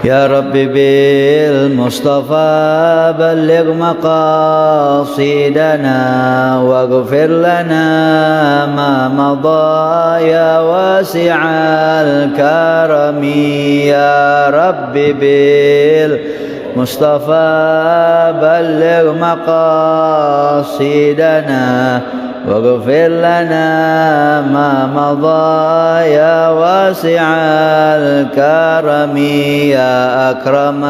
يا رب بالمصطفى بلغ مقاصدنا واغفر لنا ما مضى يا واسع الكرم يا رب بالمصطفى بلغ مقاصدنا واغفر لنا ما مضى يا واسع الكرم يا أكرم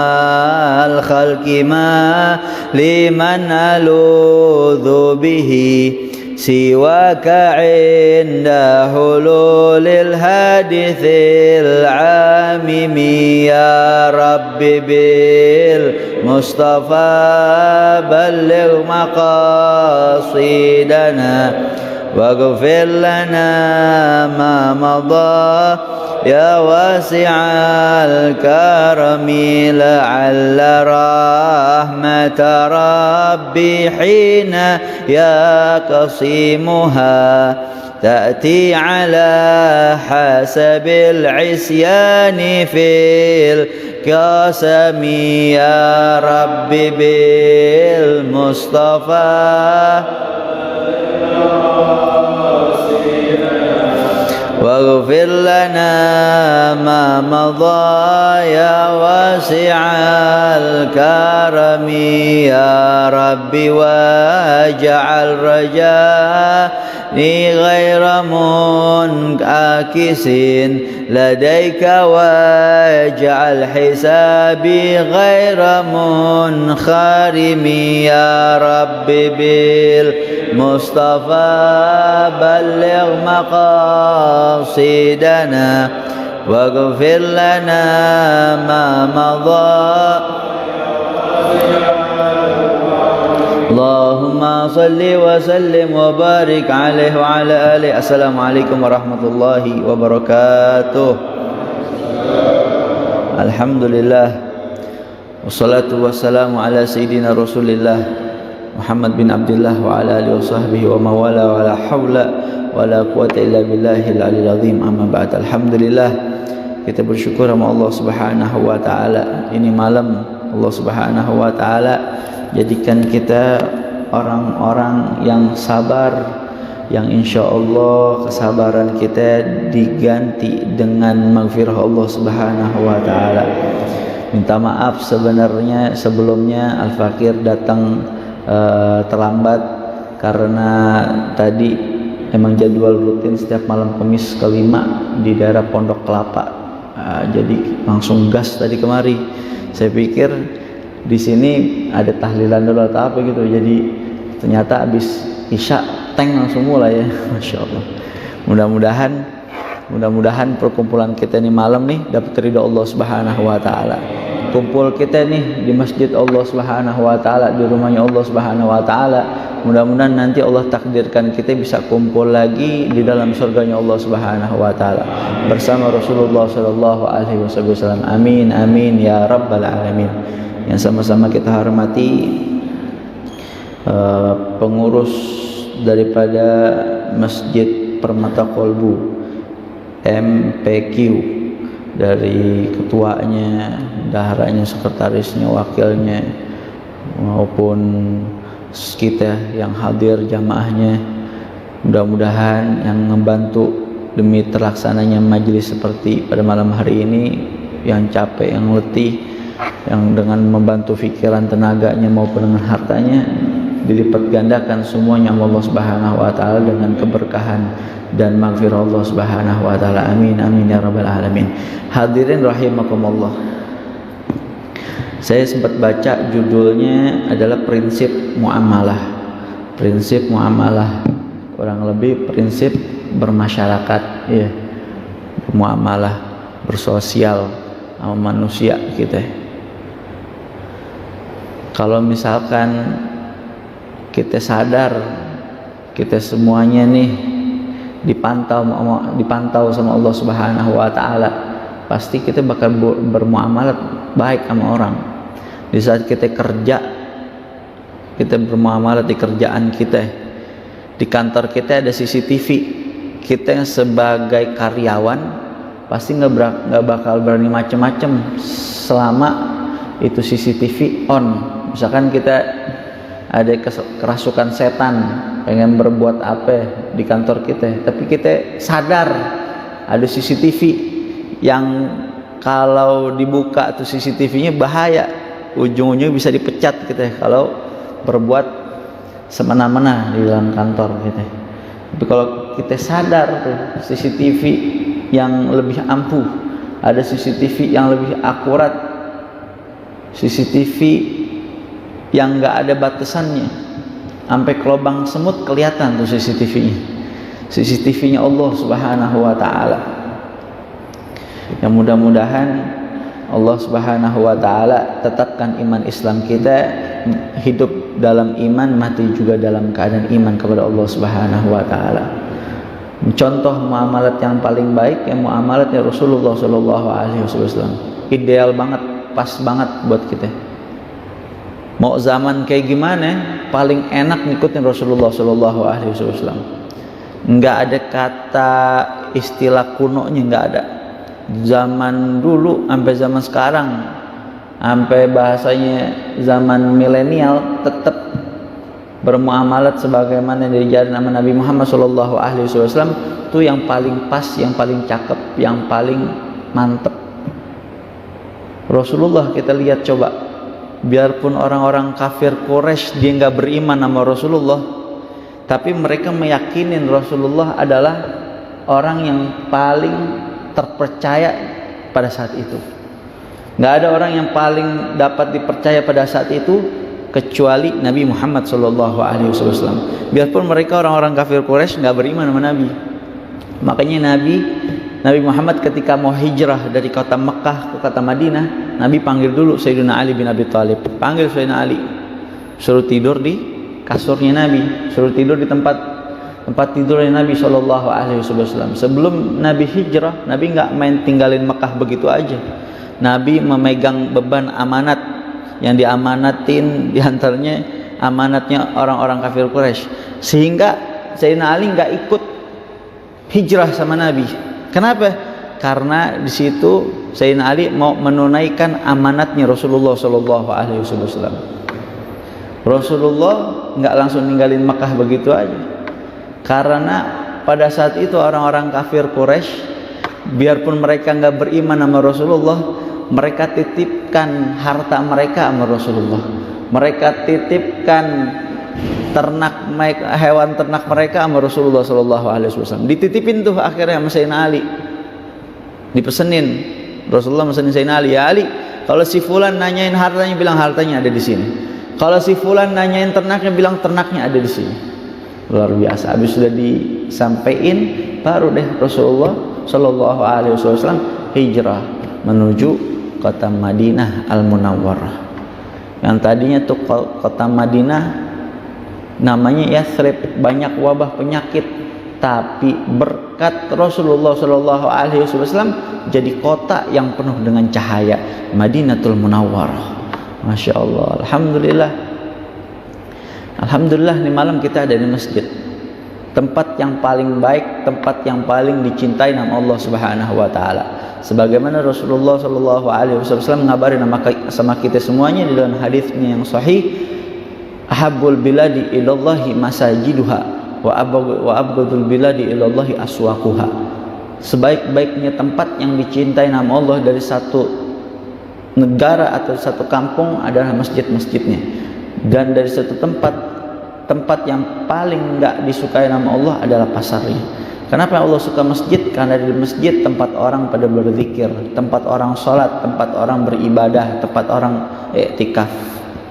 الخلق ما لمن ألوذ به سواك عند حلول الحادث العامم يا رب بالمصطفى بلغ مقاصدنا واغفر لنا ما مضى يا واسع الكرم لعل رحمة ربي حين يقسمها تأتي على حسب العصيان في القسم يا رب بالمصطفى واغفر لنا ما مضى يا واسع الكرم يا رب واجعل رجائي غير منعكس لديك واجعل حسابي غير منخرم يا رب بالمصطفى بلغ مقاصدنا واغفر لنا ما مضى اللهم صل وسلم وبارك عليه وعلى آله. Assalamualaikum warahmatullahi wabarakatuh. Alhamdulillah wassalatu wassalamu ala sayyidina Rasulillah Muhammad bin Abdullah wa ala alihi wa sahbihi wa mawala wa la hawla wa la quwata illa billahil aliyil azim. Amma ba'd. Alhamdulillah, kita bersyukur sama Allah Subhanahu wa taala. Ini malam Allah Subhanahu wa taala jadikan kita orang-orang yang sabar, yang insya Allah kesabaran kita diganti dengan maghfirah Allah Subhanahu wa taala. Minta maaf sebenarnya sebelumnya Al-Fakir datang terlambat karena tadi emang jadwal rutin setiap malam Kamis kelima di daerah Pondok Kelapa. Jadi langsung gas tadi kemari. Saya pikir di sini ada tahlilan dulu atau apa gitu, jadi ternyata habis isya tank langsung mulai ya. Masya Allah. Mudah-mudahan perkumpulan kita ini malam nih dapat ridho Allah Subhanahu wa taala. Kumpul kita nih di masjid Allah Subhanahu wa taala, di rumahnya Allah Subhanahu wa taala. Mudah-mudahan nanti Allah takdirkan kita bisa kumpul lagi di dalam surganya Allah Subhanahu wa taala bersama Rasulullah sallallahu alaihi wasallam. Amin amin ya rabbal alamin. Yang sama-sama kita hormati pengurus daripada Masjid Permata Kolbu MPQ, dari ketuanya, bendaharanya, sekretarisnya, wakilnya, maupun kita yang hadir jamaahnya. Mudah-mudahan yang membantu demi terlaksananya majelis seperti pada malam hari ini, yang capek, yang letih, yang dengan membantu pikiran tenaganya maupun dengan hartanya, dilipat gandakan semuanya Allah Subhanahu wa taala dengan keberkahan dan maghfirah Allah Subhanahu wa taala. Amin amin ya rabbal alamin. Hadirin rahimakumullah. Saya sempat baca judulnya adalah prinsip muamalah. Prinsip muamalah, kurang lebih prinsip bermasyarakat, ya. Bermuamalah, bersosial sama manusia kita. Kalau misalkan kita sadar kita semuanya nih dipantau sama Allah Subhanahu wa taala, pasti kita bakal bermuamalah baik sama orang. Di saat kita kerja, kita bermuamalah di kerjaan kita. Di kantor kita ada CCTV. Kita yang sebagai karyawan pasti nggak bakal berani macem-macem selama itu CCTV on. Misalkan kita ada kerasukan setan pengen berbuat apa di kantor kita, tapi kita sadar ada CCTV yang kalau dibuka tuh CCTV-nya bahaya, ujung-ujungnya bisa dipecat kita kalau berbuat semena-mena di dalam kantor kita. Tapi kalau kita sadar tuh CCTV yang lebih ampuh, ada CCTV yang lebih akurat, CCTV yang nggak ada batasannya, sampai ke lubang semut kelihatan tuh CCTV-nya. CCTV-nya Allah Subhanahu wa Ta'ala. Yang mudah-mudahan Allah Subhanahu wa Ta'ala tetapkan iman Islam kita, hidup dalam iman, mati juga dalam keadaan iman kepada Allah Subhanahu wa Ta'ala. Contoh muamalat yang paling baik yang muamalatnya Rasulullah Shallallahu Alaihi Wasallam. Ideal banget, pas banget buat kita. Mau zaman kayak gimana, paling enak ngikutin Rasulullah Shallallahu Alaihi Wasallam. Nggak ada kata istilah kunonya, nggak ada. Zaman dulu sampai zaman sekarang, sampai bahasanya zaman milenial, tetap bermuamalat sebagaimana yang diajarin sama Nabi Muhammad Shallallahu Alaihi Wasallam. Itu yang paling pas, yang paling cakep, yang paling mantep. Rasulullah kita lihat coba, biarpun orang-orang kafir Quraisy dia nggak beriman sama Rasulullah, tapi mereka meyakinin Rasulullah adalah orang yang paling terpercaya pada saat itu. Nggak ada orang yang paling dapat dipercaya pada saat itu kecuali Nabi Muhammad Sallallahu Alaihi Wasallam. Biarpun mereka orang-orang kafir Quraisy nggak beriman sama Nabi, makanya Nabi Muhammad ketika mau hijrah dari kota Mekah ke kota Madinah, Nabi panggil dulu Sayyidina Ali bin Abi Thalib. Panggil Sayyidina Ali, suruh tidur di kasurnya Nabi, suruh tidur di tempat tidurnya Nabi Shallallahu Alaihi Wasallam. Sebelum Nabi hijrah, Nabi nggak main tinggalin Mekah begitu aja. Nabi memegang beban amanat yang diamanatin, diantaranya amanatnya orang-orang kafir Quraisy, sehingga Sayyidina Ali nggak ikut hijrah sama Nabi. Kenapa? Karena di situ Sayyidina Ali mau menunaikan amanatnya Rasulullah Shallallahu Alaihi Wasallam. Rasulullah nggak langsung ninggalin Mekah begitu aja, karena pada saat itu orang-orang kafir Quraisy, biarpun mereka nggak beriman sama Rasulullah, mereka titipkan harta mereka sama Rasulullah. Mereka titipkan hewan ternak mereka sama Rasulullah Shallallahu Alaihi Wasallam. Dititipin tuh akhirnya sama Sayyidina Ali. Dipesenin Rasulullah mesenin Sayyidina Ali, ya Ali, kalau si fulan nanyain hartanya, bilang hartanya ada di sini. Kalau si fulan nanyain ternaknya, bilang ternaknya ada di sini. Luar biasa. Habis sudah disampaikan, baru deh Rasulullah Shallallahu Alaihi Wasallam hijrah menuju kota Madinah Al-Munawwarah. Yang tadinya tuh kota Madinah namanya Yathrib, banyak wabah penyakit, tapi berkat Rasulullah Shallallahu Alaihi Wasallam jadi kota yang penuh dengan cahaya, Madinatul Munawwarah. Masya Allah, alhamdulillah. Alhamdulillah, ini malam kita ada di masjid, tempat yang paling baik, tempat yang paling dicintai nama Allah Subhanahu wa Ta'ala. Sebagaimana Rasulullah Shallallahu Alaihi Wasallam ngabarin sama kita semuanya di dalam hadisnya yang sahih, ahabbul biladi ilallahi masajiduha wa abghadul biladi ilallahi aswaquha. Sebaik-baiknya tempat yang dicintai nama Allah dari satu negara atau satu kampung adalah masjid-masjidnya, dan dari satu tempat yang paling enggak disukai nama Allah adalah pasarnya. Kenapa Allah suka masjid? Karena di masjid tempat orang pada berzikir, tempat orang sholat, tempat orang beribadah, tempat orang iktikaf,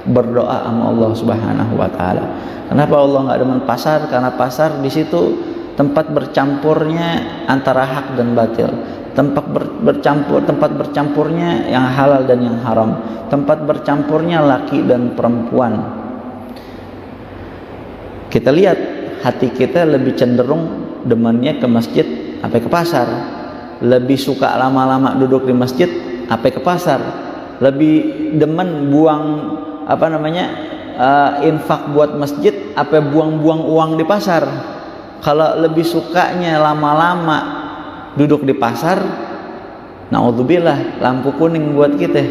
berdoa sama Allah Subhanahu wa Ta'ala. Kenapa Allah nggak demen pasar? Karena pasar di situ tempat bercampurnya antara hak dan batil, tempat bercampurnya yang halal dan yang haram, tempat bercampurnya laki dan perempuan. Kita lihat hati kita lebih cenderung demennya ke masjid apa ke pasar, lebih suka lama-lama duduk di masjid apa ke pasar, lebih demen buang infak buat masjid apa buang-buang uang di pasar. Kalau lebih sukanya lama-lama duduk di pasar naudzubillah, lampu kuning buat kita.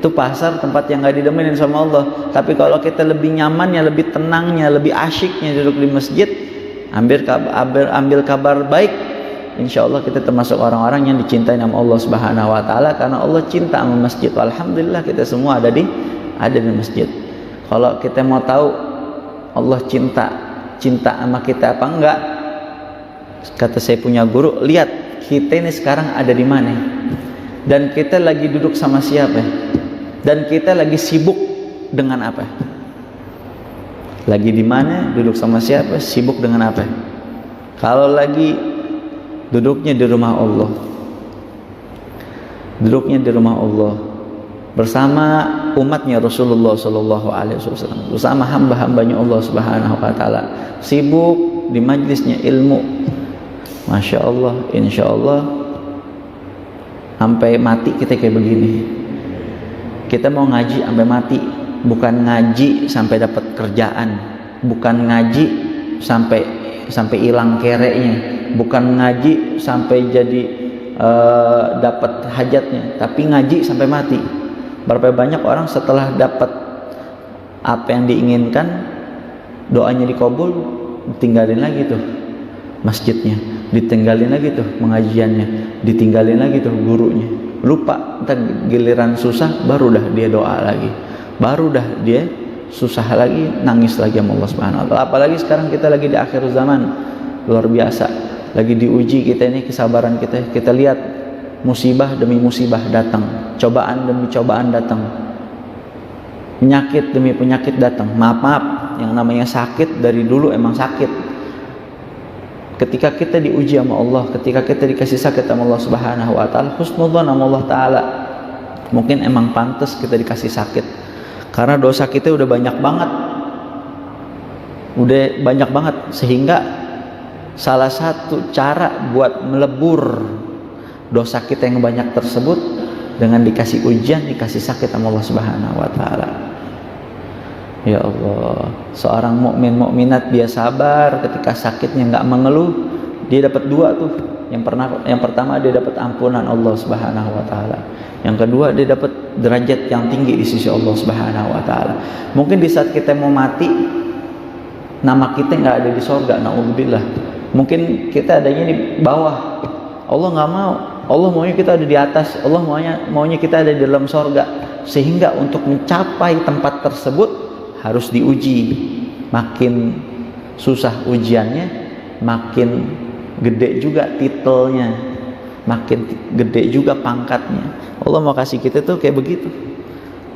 Itu pasar, tempat yang gak didemenin sama Allah. Tapi kalau kita lebih nyamannya, lebih tenangnya, lebih asyiknya duduk di masjid, ambil kabar baik, insya Allah kita termasuk orang-orang yang dicintai sama Allah Subhanahu Wa Taala, karena Allah cinta sama masjid. Alhamdulillah kita semua ada di masjid. Kalau kita mau tahu Allah cinta sama kita apa enggak, kata saya punya guru, lihat kita ini sekarang ada di mana, dan kita lagi duduk sama siapa, dan kita lagi sibuk dengan apa. Lagi di mana, duduk sama siapa, sibuk dengan apa. Kalau lagi duduknya di rumah Allah, bersama umatnya Rasulullah SAW, bersama hamba-hambanya Allah Subhanahu Wa Taala, sibuk di majlisnya ilmu, Masya Allah, insya Allah sampai mati kita kayak begini. Kita mau ngaji sampai mati, bukan ngaji sampai dapat kerjaan, bukan ngaji sampai hilang kereknya, bukan ngaji sampai jadi dapat hajatnya, tapi ngaji sampai mati. Berapa banyak orang setelah dapat apa yang diinginkan, doanya dikabul, ditinggalin lagi tuh masjidnya, ditinggalin lagi tuh pengajiannya, ditinggalin lagi tuh gurunya, lupa. Entar giliran susah baru dah dia doa lagi, baru dah dia susah lagi, nangis lagi sama Allah Subhanahu Wa Taala. Apalagi sekarang kita lagi di akhir zaman, luar biasa, lagi diuji kita ini kesabaran kita. Kita lihat musibah demi musibah datang, cobaan demi cobaan datang, penyakit demi penyakit datang. Maaf, yang namanya sakit dari dulu emang sakit. Ketika kita diuji sama Allah, ketika kita dikasih sakit sama Allah Subhanahu Wa Taala, husnudzon sama Allah Taala, mungkin emang pantas kita dikasih sakit, karena dosa kita udah banyak banget, sehingga salah satu cara buat melebur dosa kita yang banyak tersebut dengan dikasih ujian, dikasih sakit sama Allah Subhanahu Wa Taala. Ya Allah, seorang mukminat dia sabar ketika sakitnya, nggak mengeluh, dia dapat dua tuh. Yang pertama dia dapat ampunan Allah Subhanahu Wa Taala. Yang kedua dia dapat derajat yang tinggi di sisi Allah Subhanahu Wa Taala. Mungkin di saat kita mau mati, nama kita nggak ada di sorga, naudzubillah. Mungkin kita adanya di bawah. Allah nggak mau. Allah maunya kita ada di atas. Allah maunya kita ada di dalam sorga. Sehingga untuk mencapai tempat tersebut harus diuji. Makin susah ujiannya, makin gede juga titelnya, makin gede juga pangkatnya. Allah mau kasih kita tuh kayak begitu.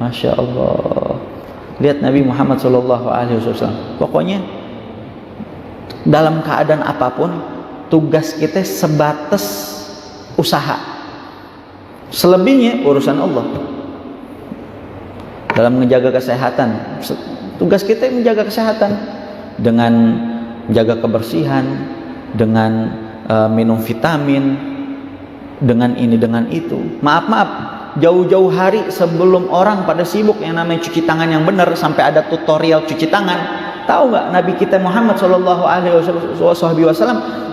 Masya Allah. Lihat Nabi Muhammad SAW. Pokoknya dalam keadaan apapun, tugas kita sebatas usaha. Selebihnya urusan Allah. Dalam menjaga kesehatan, tugas kita menjaga kesehatan dengan menjaga kebersihan, dengan minum vitamin, dengan ini dengan itu. Maaf, jauh-jauhi hari sebelum orang pada sibuk yang namanya cuci tangan yang benar, sampai ada tutorial cuci tangan. Tahu nggak, Nabi kita Muhammad SAW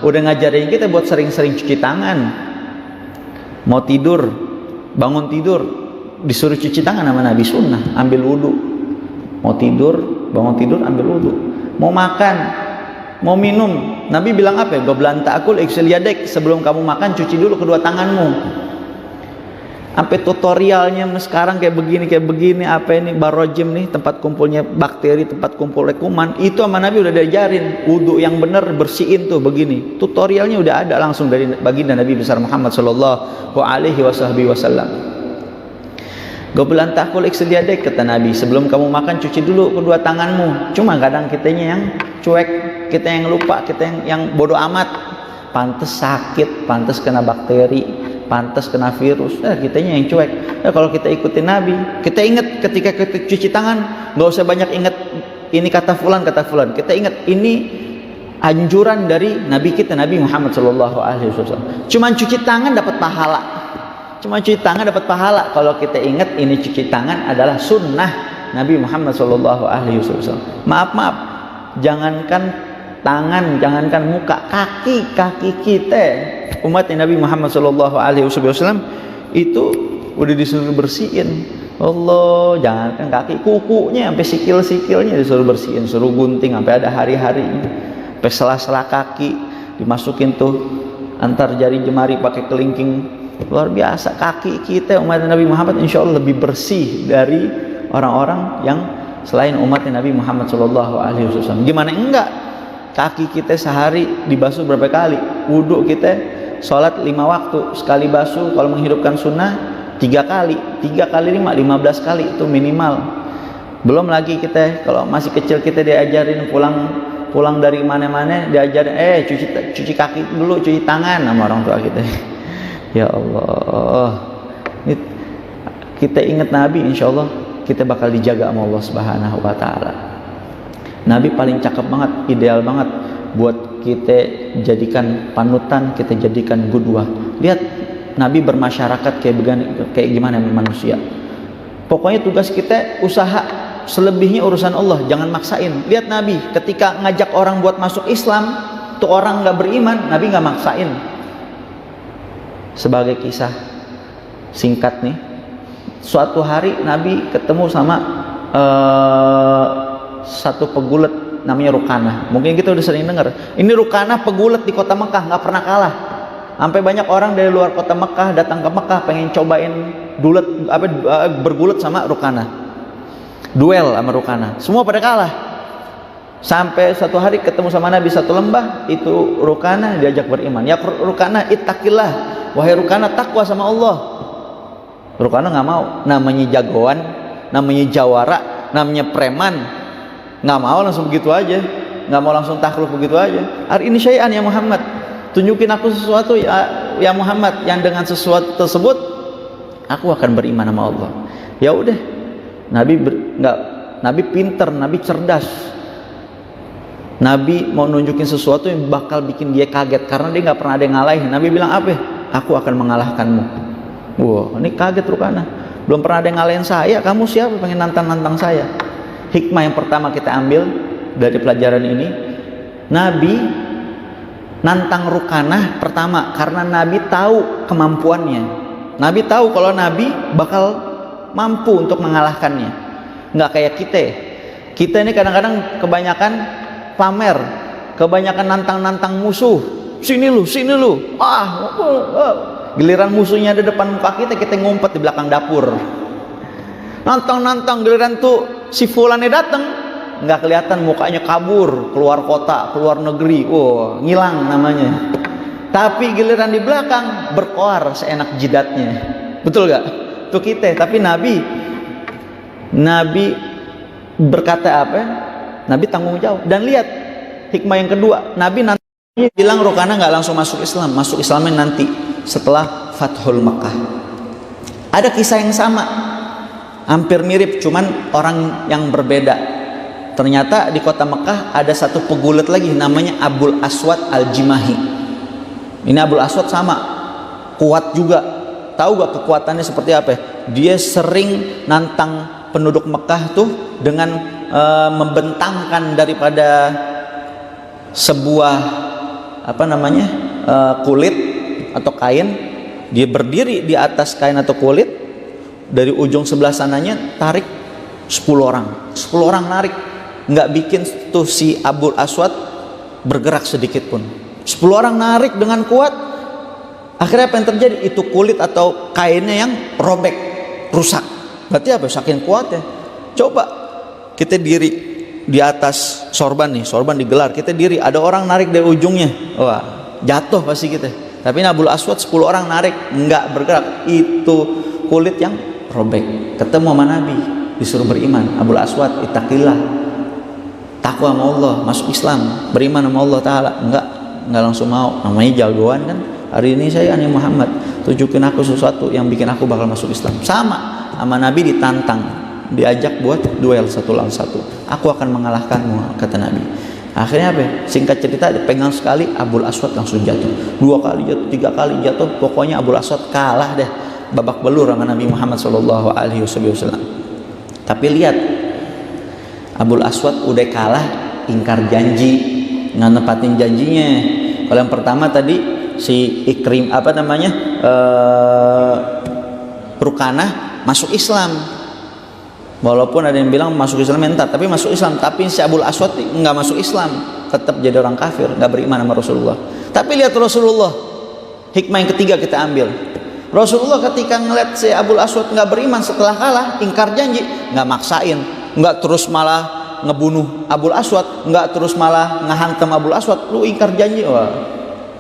udah ngajarin kita buat sering-sering cuci tangan. Mau tidur, bangun tidur, disuruh cuci tangan sama Nabi, sunnah, ambil wudhu. Mau tidur, bangun tidur, ambil wudhu. Mau makan, mau minum, Nabi bilang apa ya? Qabla ta'kul ighsil yadak, sebelum kamu makan cuci dulu kedua tanganmu. Sampai tutorialnya sekarang kayak begini, apa ini barojim nih, tempat kumpulnya bakteri, tempat kumpulnya kuman. Itu sama Nabi udah diajarin, wudhu yang benar, bersihin tuh begini. Tutorialnya udah ada langsung dari baginda Nabi besar Muhammad sallallahu alaihi wasallam. Qabla ta'kul ighsil yadak, kata Nabi, sebelum kamu makan cuci dulu kedua tanganmu. Cuma kadang kitanya yang cuek, kita yang lupa, kita yang bodoh amat. Pantes sakit, pantes kena bakteri, pantas kena virus. Kitanya yang cuek. Kalau kita ikutin Nabi, kita ingat ketika kita cuci tangan, nggak usah banyak ingat ini kata fulan. Kita ingat ini anjuran dari Nabi kita, Nabi Muhammad SAW. Cuman cuci tangan dapat pahala. Kalau kita ingat ini cuci tangan adalah sunnah Nabi Muhammad SAW. Maaf, jangankan tangan, jangankan muka, kaki kita umat Nabi Muhammad SAW itu udah disuruh bersihin. Allah, jangan kan kaki, kukunya sampai sikil-sikilnya disuruh bersihin, suruh gunting sampai ada hari-harinya. Sampai sela-sela kaki dimasukin tuh antar jari jemari pakai kelingking. Luar biasa, kaki kita umat Nabi Muhammad insya Allah lebih bersih dari orang-orang yang selain umat Nabi Muhammad SAW. Gimana enggak? Kaki kita sehari dibasuh berapa kali? Wudhu kita sholat 5 waktu, sekali basuh kalau menghidupkan sunnah 3 kali, 3 kali 5, 15 kali itu minimal. Belum lagi kita kalau masih kecil kita diajarin pulang dari mana-mana diajarin cuci kaki dulu, cuci tangan sama orang tua kita. Ya Allah, kita ingat Nabi, insya Allah kita bakal dijaga sama Allah Subhanahu wa Ta'ala. Nabi paling cakep banget, ideal banget buat kita jadikan panutan, kita jadikan qudwah. Lihat Nabi bermasyarakat kayak gimana manusia. Pokoknya tugas kita usaha, selebihnya urusan Allah, jangan maksain. Lihat Nabi ketika ngajak orang buat masuk Islam, tuh orang nggak beriman, Nabi nggak maksain. Sebagai kisah singkat nih, suatu hari Nabi ketemu sama satu pegulat namanya Rukanah. Mungkin kita udah sering dengar. Ini Rukanah pegulat di kota Mekah, nggak pernah kalah. Sampai banyak orang dari luar kota Mekah datang ke Mekah pengen cobain bergulat sama Rukanah. Duel sama Rukanah. Semua pada kalah. Sampai suatu hari ketemu sama Nabi satu lembah, itu Rukanah diajak beriman. Ya Rukanah, ittaqillah. Wahai Rukanah, takwa sama Allah. Rukanah nggak mau. Namanya jagoan, namanya jawara, namanya preman. Nggak mau langsung begitu aja, nggak mau langsung takluk begitu aja. Hari ini syai'an ya Muhammad, tunjukin aku sesuatu ya Muhammad, yang dengan sesuatu tersebut aku akan beriman sama Allah. Ya udah, Nabi pinter, Nabi cerdas. Nabi mau nunjukin sesuatu yang bakal bikin dia kaget karena dia nggak pernah ada yang ngalahin. Nabi bilang apa? Aku akan mengalahkanmu. Wow, ini kaget Rukanah. Belum pernah ada yang ngalahin saya. Kamu siapa pengen nantang saya? Hikmah yang pertama kita ambil dari pelajaran ini, Nabi nantang Rukanah pertama karena Nabi tahu kemampuannya. Nabi tahu kalau Nabi bakal mampu untuk mengalahkannya. Nggak kayak kita. Kita ini kadang-kadang kebanyakan pamer, kebanyakan nantang-nantang musuh. Sini lu. Giliran musuhnya di depan muka kita ngumpet di belakang dapur. Nantang-nantang, giliran tuh si fulannya datang, nggak kelihatan, mukanya kabur, keluar kota, keluar negeri, ngilang namanya. Tapi giliran di belakang berkoar seenak jidatnya. Betul gak? Itu kita. Tapi Nabi berkata apa? Nabi tanggung jawab. Dan lihat hikmah yang kedua, Nabi nanti bilang Rukanah nggak langsung masuk Islam, masuk Islamnya nanti setelah Fathul Makkah. Ada kisah yang sama, hampir mirip, cuman orang yang berbeda. Ternyata di kota Mekah ada satu pegulat lagi namanya Abul Aswad Al-Jimahi. Ini Abul Aswad sama, kuat juga. Tahu gak kekuatannya seperti apa? Dia sering nantang penduduk Mekah tuh dengan membentangkan daripada sebuah kulit atau kain. Dia berdiri di atas kain atau kulit, dari ujung sebelah sananya tarik 10 orang. 10 orang narik, nggak bikin tuh si Abul Aswad bergerak sedikit pun. 10 orang narik dengan kuat. Akhirnya apa yang terjadi? Itu kulit atau kainnya yang robek, rusak. Berarti apa? Saking kuatnya. Coba kita diri di atas sorban nih, sorban digelar, kita diri, ada orang narik dari ujungnya, wah jatuh pasti kita. Tapi Abul Aswad 10 orang narik, nggak bergerak. Itu kulit yang robek. Ketemu sama Nabi, disuruh beriman. Abul Aswad, ittaqillah, takwa sama Allah, masuk Islam, beriman sama Allah Ta'ala. Enggak langsung mau. Namanya jagoan kan. Hari ini saya Muhammad, tunjukin aku sesuatu yang bikin aku bakal masuk Islam. Sama Nabi ditantang, diajak buat duel 1 lawan 1. Aku akan mengalahkanmu, kata Nabi. Akhirnya apa? Singkat cerita, dipegang sekali, Abul Aswad langsung jatuh. 2 kali jatuh, 3 kali jatuh. Pokoknya Abul Aswad kalah deh, babak belur sama Nabi Muhammad SAW. Tapi lihat, Abul Aswad udah kalah, ingkar janji, nggak nepatin janjinya. Kalau yang pertama tadi si Ikrim Rukanah masuk Islam. Walaupun ada yang bilang masuk Islam entar, tapi masuk Islam. Tapi si Abul Aswad enggak masuk Islam, tetap jadi orang kafir, enggak beriman sama Rasulullah. Tapi lihat Rasulullah, hikmah yang ketiga kita ambil. Rasulullah ketika ngeliat si Abul Aswad enggak beriman setelah kalah, ingkar janji, enggak maksain, enggak terus malah ngebunuh Abul Aswad, enggak terus malah ngehantam Abul Aswad, lu ingkar janji. Wah,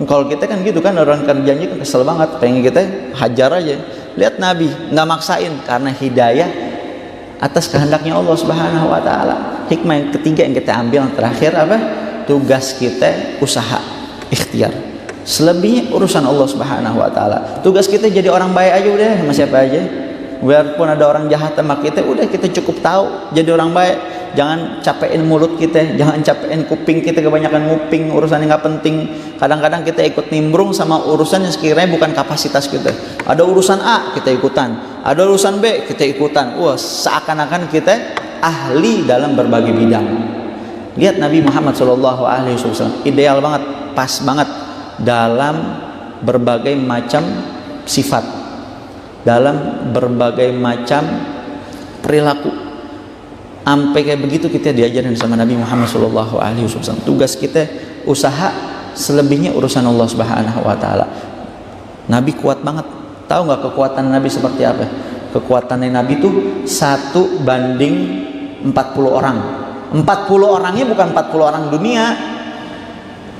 kalau kita kan gitu kan, orang ingkar janji kan kesel banget, pengen kita hajar aja. Lihat Nabi enggak maksain karena hidayah atas kehendaknya Allah Subhanahu wa taala. Hikmah yang ketiga yang kita ambil yang terakhir apa? Tugas kita usaha, ikhtiar. Selebihnya urusan Allah Subhanahu wa taala. Tugas kita jadi orang baik aja udah, sama siapa aja. Biarpun ada orang jahat sama kita, udah kita cukup tahu jadi orang baik. Jangan capein mulut kita, jangan capein kuping kita, kebanyakan nguping urusan yang nggak penting. Kadang-kadang kita ikut nimbrung sama urusan yang sekiranya bukan kapasitas kita. Ada urusan A kita ikutan, ada urusan B kita ikutan. Wah, seakan-akan kita ahli dalam berbagai bidang. Lihat Nabi Muhammad SAW, ideal banget, pas banget dalam berbagai macam sifat, dalam berbagai macam perilaku. Sampai kayak begitu kita diajarin sama Nabi Muhammad SAW. Tugas kita usaha, selebihnya urusan Allah Subhanahu wa taala. Nabi kuat banget. Tahu nggak kekuatan Nabi seperti apa? Kekuatannya Nabi itu 1:40 orang. 40 orangnya bukan 40 orang dunia.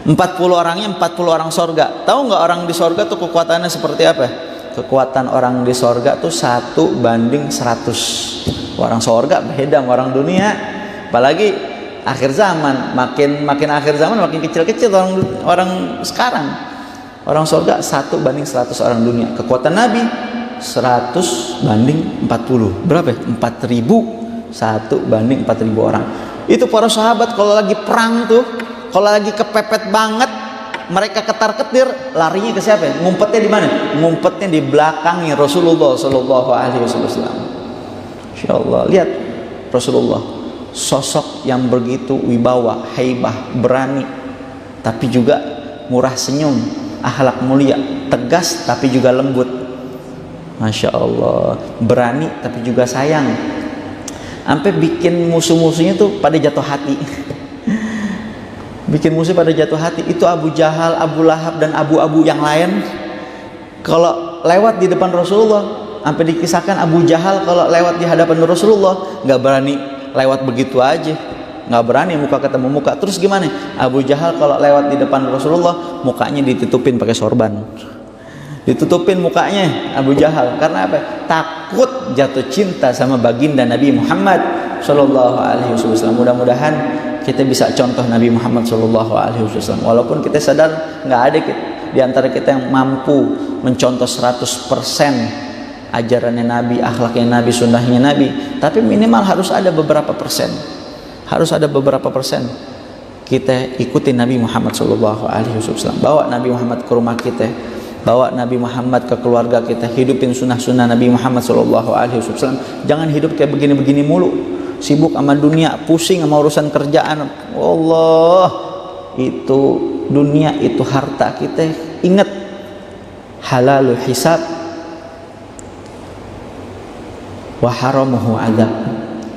40 orangnya 40 orang sorga. Tahu nggak orang di sorga tuh kekuatannya seperti apa? Kekuatan orang di sorga tuh 1:100. Orang sorga beda sama orang dunia. Apalagi akhir zaman, makin akhir zaman makin kecil-kecil orang sekarang. Orang sorga 1:100 orang dunia. Kekuatan Nabi 100:40. Berapa? 4.000. 1:4.000 orang. Itu para sahabat kalau lagi perang tuh, kalau lagi kepepet banget, mereka ketar-ketir, larinya ke siapa? Ngumpetnya di mana? Ngumpetnya di belakangnya Rasulullah SAW. Insya Allah, lihat Rasulullah, sosok yang begitu wibawa, haibah, berani, tapi juga murah senyum, akhlak mulia, tegas tapi juga lembut. Masya Allah, berani tapi juga sayang. Sampai bikin musuh-musuhnya tuh pada jatuh hati. Bikin musuh pada jatuh hati. Itu Abu Jahal, Abu Lahab dan Abu-Abu yang lain, kalau lewat di depan Rasulullah, sampai dikisahkan Abu Jahal kalau lewat di hadapan Rasulullah nggak berani lewat begitu aja, nggak berani muka ketemu muka. Terus gimana? Abu Jahal kalau lewat di depan Rasulullah, mukanya ditutupin pakai sorban, ditutupin mukanya Abu Jahal. Karena apa? Takut jatuh cinta sama baginda Nabi Muhammad SAW. Mudah-mudahan kita bisa contoh Nabi Muhammad SAW. Walaupun kita sadar nggak ada di antara kita yang mampu mencontoh 100% ajarannya Nabi, akhlaknya Nabi, sunnahnya Nabi, tapi minimal harus ada beberapa persen. Harus ada beberapa persen kita ikuti Nabi Muhammad SAW. Bawa Nabi Muhammad ke rumah kita, bawa Nabi Muhammad ke keluarga kita, hidupin sunnah-sunnah Nabi Muhammad SAW. Jangan hidup kayak begini-begini mulu, sibuk sama dunia, pusing sama urusan kerjaan. Allah, itu dunia, itu harta kita. Ingat, halalul hisab wa haramuhu adzab.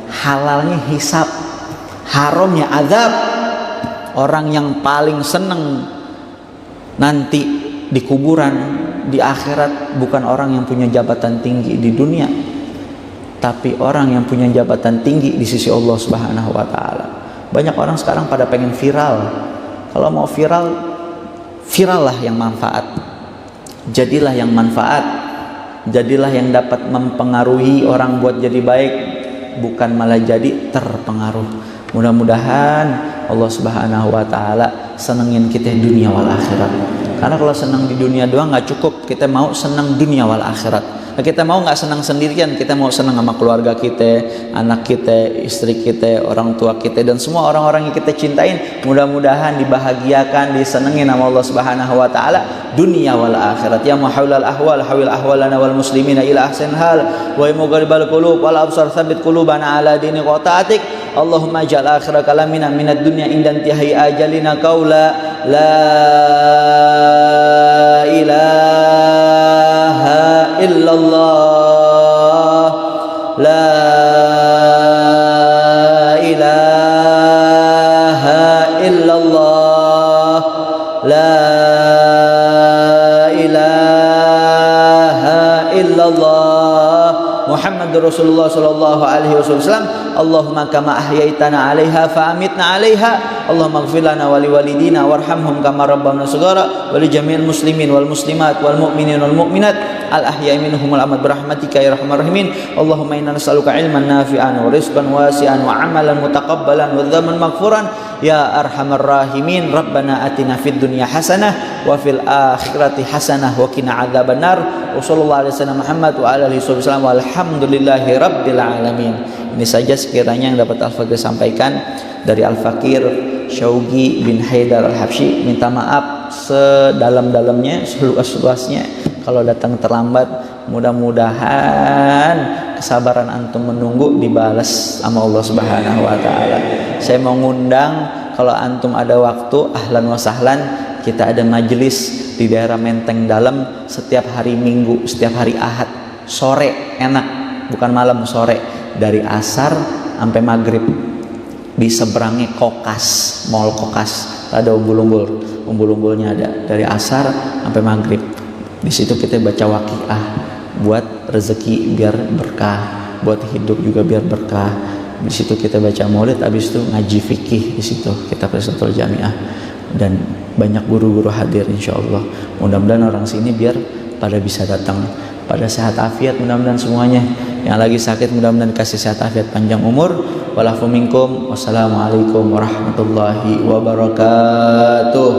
Halalnya hisab, haramnya azab. Orang yang paling seneng nanti di kuburan, di akhirat, bukan orang yang punya jabatan tinggi di dunia, tapi orang yang punya jabatan tinggi di sisi Allah Subhanahu wa taala. Banyak orang sekarang pada pengen viral. Kalau mau viral, virallah yang manfaat. Jadilah yang manfaat. Jadilah yang dapat mempengaruhi orang buat jadi baik, bukan malah jadi terpengaruh. Mudah-mudahan Allah Subhanahu wa taala senengin kita dunia wal akhirat. Karena kalau senang di dunia doang nggak cukup, kita mau senang dunia wal akhirat. Kita mau nggak senang sendirian, kita mau senang sama keluarga kita, anak kita, istri kita, orang tua kita, dan semua orang-orang yang kita cintain. Mudah-mudahan dibahagiakan, disenengin sama Allah Subhanahu wa taala dunia wal akhirat. Ya muhawwilal ahwal, hawil ahwalana wal muslimina ila ahsan hal, wa mughalibal qulub wal absar tsabbit qulubana ala dini wa ta'atik. Allahumma ij'al akhir kalamina minad dunya inda intihai ajalina qaula la ilaha illallah. la ilaha illallah, la ilaha illallah, Muhammadur Rasulullah sallallahu alaihi wasallam. Allahumma kama ahyaitana 'alaiha fa'amitna 'alaiha, Allahumma ighfir lana wa liwalidina warhamhum kama rabbana shaghara wa li jami'il muslimin wal muslimat wal mu'minin wal mu'minat al ahya'i minhum wal amwat birahmatika ya arhamar rahimin. Allahumma inna nas'aluka ilman nafi'an wa rizqan wasi'an wa 'amalan mutaqabbalan wa dzaman maghfuran ya arhamar rahimin. Rabbana atina fid dunya hasanah wa fil akhirati hasanah wa qina adzabannar. Wa sallallahu alaihi wasallam Muhammad wa alihi wasallam walhamdulillahi rabbil alamin. Ini saja sekiranya yang dapat Al-Fakir sampaikan dari Al-Fakir Syaugi bin Haidar Al-Habsyi. Minta maaf sedalam-dalamnya, seluas-luasnya kalau datang terlambat. Mudah-mudahan kesabaran antum menunggu dibalas sama Allah Subhanahu wa taala. Saya mau ngundang kalau antum ada waktu, ahlan wa sahlan, kita ada majelis di daerah Menteng Dalam setiap hari Minggu, setiap hari Ahad sore, enak, bukan malam, sore, dari asar sampai maghrib di seberangnya Kokas, Mall Kokas, ada umbul-umbulnya ada dari asar sampai maghrib. Di situ kita baca waqiah buat rezeki biar berkah, buat hidup juga biar berkah. Di situ kita baca maulid, habis itu ngaji fikih di situ kita Presatul Jamiah, dan banyak guru-guru hadir insyaallah. Mudah-mudahan orang sini biar pada bisa datang, pada sehat afiat mudah-mudahan semuanya. Yang lagi sakit mudah-mudahan kasih sehat afiat panjang umur. Walafu minkum. Wassalamualaikum warahmatullahi wabarakatuh.